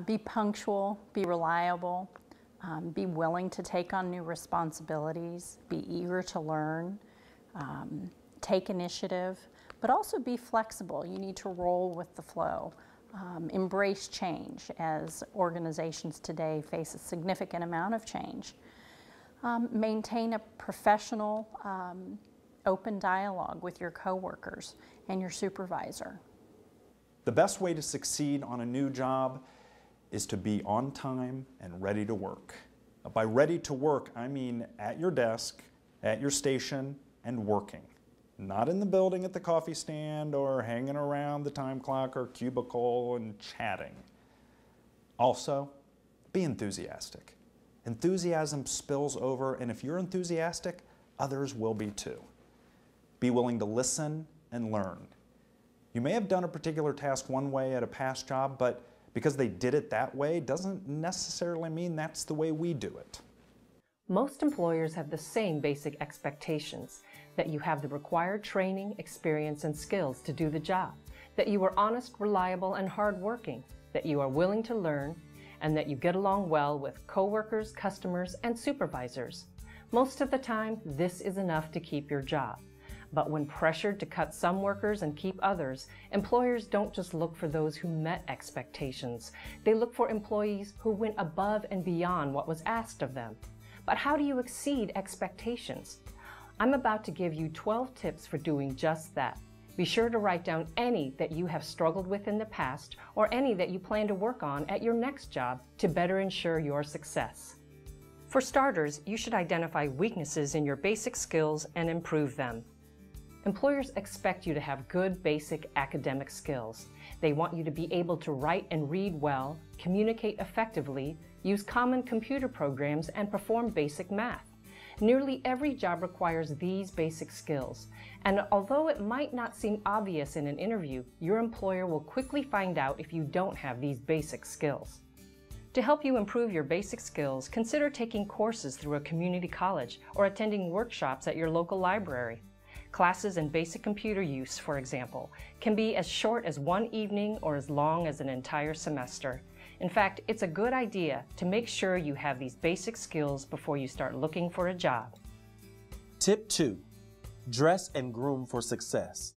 Be punctual, be reliable, be willing to take on new responsibilities, be eager to learn, take initiative, but also be flexible. You need to roll with the flow. Embrace change, as organizations today face a significant amount of change. Maintain a professional, open dialogue with your coworkers and your supervisor. The best way to succeed on a new job is to be on time and ready to work. By ready to work, I mean at your desk, at your station, and working. Not in the building at the coffee stand or hanging around the time clock or cubicle and chatting. Also, be enthusiastic. Enthusiasm spills over, and if you're enthusiastic, others will be too. Be willing to listen and learn. You may have done a particular task one way at a past job, but because they did it that way doesn't necessarily mean that's the way we do it. Most employers have the same basic expectations: that you have the required training, experience, and skills to do the job, that you are honest, reliable, and hardworking, that you are willing to learn, and that you get along well with coworkers, customers, and supervisors. Most of the time, this is enough to keep your job. But when pressured to cut some workers and keep others, employers don't just look for those who met expectations. They look for employees who went above and beyond what was asked of them. But how do you exceed expectations? I'm about to give you 12 tips for doing just that. Be sure to write down any that you have struggled with in the past or any that you plan to work on at your next job to better ensure your success. For starters, you should identify weaknesses in your basic skills and improve them. Employers expect you to have good basic academic skills. They want you to be able to write and read well, communicate effectively, use common computer programs, and perform basic math. Nearly every job requires these basic skills, and although it might not seem obvious in an interview, your employer will quickly find out if you don't have these basic skills. To help you improve your basic skills, consider taking courses through a community college or attending workshops at your local library. Classes in basic computer use, for example, can be as short as one evening or as long as an entire semester. In fact, it's a good idea to make sure you have these basic skills before you start looking for a job. Tip 2. Dress and groom for success.